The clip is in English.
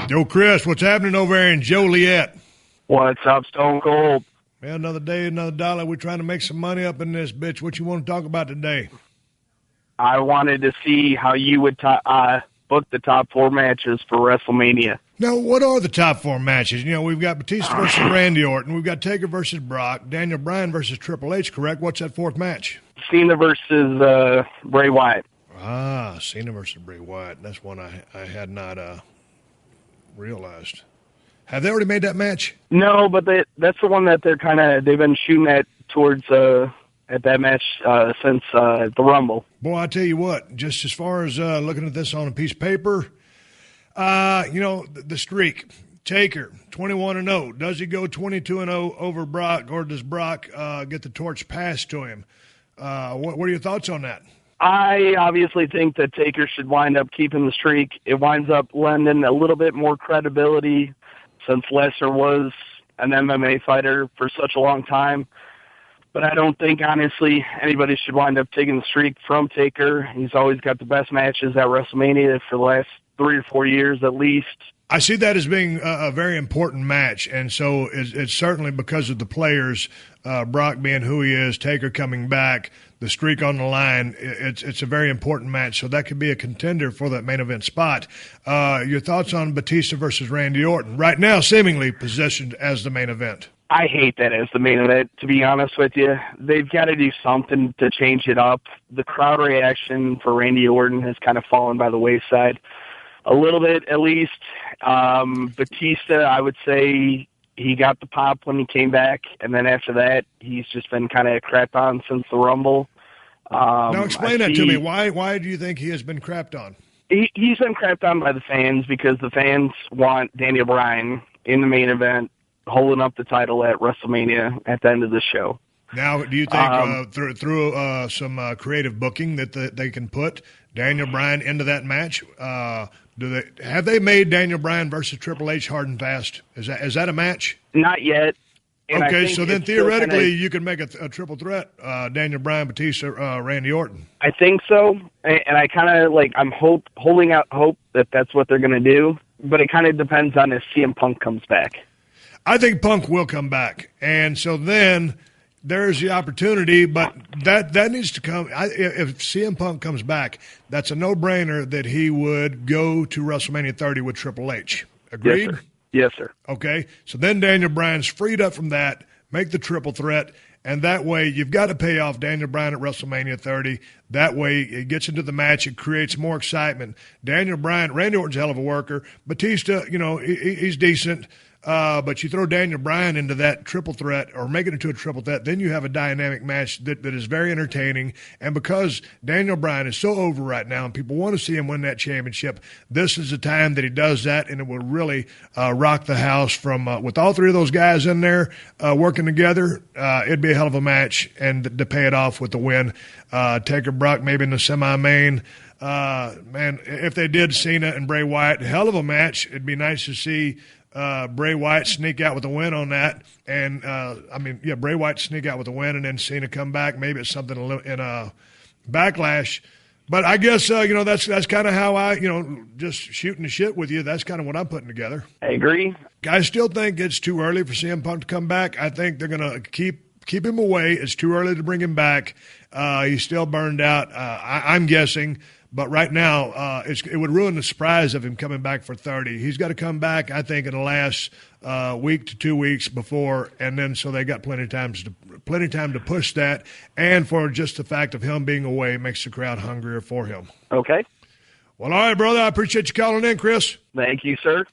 Yo, Chris, what's happening over there in Joliet? What's up, Stone Cold? Man, another day, another dollar. We're trying to make some money up in this bitch. What you want to talk about today? I wanted to see how you would book the top 4 matches for WrestleMania. Now, what are the top 4 matches? You know, we've got Batista versus Randy Orton. We've got Taker versus Brock. Daniel Bryan versus Triple H, correct? What's that 4th match? Cena versus Bray Wyatt. Ah, Cena versus Bray Wyatt. That's one I had not realized. Have they already made that match? No, but that's the one that they've been shooting at towards at that match since the Rumble. Boy, I tell you what, just as far as looking at this on a piece of paper, you know, the streak. Taker, 21-0. Does he go 22-0 over Brock, or does Brock get the torch passed to him? What are your thoughts on that? I obviously think that Taker should wind up keeping the streak. It winds up lending a little bit more credibility since Lesnar was an MMA fighter for such a long time. But I don't think, honestly, anybody should wind up taking the streak from Taker. He's always got the best matches at WrestleMania for the last 3 or 4 years at least. I see that as being a very important match, and so it's certainly because of the players, Brock being who he is, Taker coming back, the streak on the line. It's a very important match, so that could be a contender for that main event spot. Your thoughts on Batista versus Randy Orton, right now seemingly positioned as the main event? I hate that as the main event, to be honest with you. They've got to do something to change it up. The crowd reaction for Randy Orton has kind of fallen by the wayside. A little bit, at least. Batista, I would say he got the pop when he came back, and then after that, he's just been kind of crapped on since the Rumble. Now explain that to me. Why do you think he has been crapped on? He's been crapped on by the fans because the fans want Daniel Bryan in the main event, holding up the title at WrestleMania at the end of the show. Now, do you think through some creative booking that they can put Daniel Bryan into that match? Have they made Daniel Bryan versus Triple H hard and fast? Is that a match? Not yet. And okay, so then theoretically you can make a triple threat: Daniel Bryan, Batista, Randy Orton. I think so, and I kind of I'm holding out hope that that's what they're going to do. But it kind of depends on if CM Punk comes back. I think Punk will come back, and so then there's the opportunity, but that needs to come. If CM Punk comes back, that's a no-brainer that he would go to WrestleMania 30 with Triple H. Agreed? Yes, sir. Yes, sir. Okay, so then Daniel Bryan's freed up from that, make the triple threat, and that way you've got to pay off Daniel Bryan at WrestleMania 30. That way it gets into the match. It creates more excitement. Daniel Bryan, Randy Orton's a hell of a worker. Batista, you know, he's decent. But you throw Daniel Bryan into that triple threat or make it into a triple threat, then you have a dynamic match that is very entertaining. And because Daniel Bryan is so over right now and people want to see him win that championship, this is the time that he does that, and it will really rock the house from with all 3 of those guys in there working together. It'd be a hell of a match, and to pay it off with the win. Taker Brock maybe in the semi-main. Man, if they did Cena and Bray Wyatt, hell of a match. It'd be nice to see Bray Wyatt sneak out with a win on that, and Bray Wyatt sneak out with a win, and then Cena come back. Maybe it's something in a Backlash, but I guess that's kind of how I just shooting the shit with you. That's kind of what I'm putting together. I agree. I still think it's too early for CM Punk to come back. I think they're gonna keep him away. It's too early to bring him back. He's still burned out. I'm guessing. But right now, it would ruin the surprise of him coming back for 30. He's got to come back, I think, in the last week to 2 weeks before, and then so they got plenty of time to push that. And for just the fact of him being away makes the crowd hungrier for him. Okay. Well, all right, brother. I appreciate you calling in, Chris. Thank you, sir.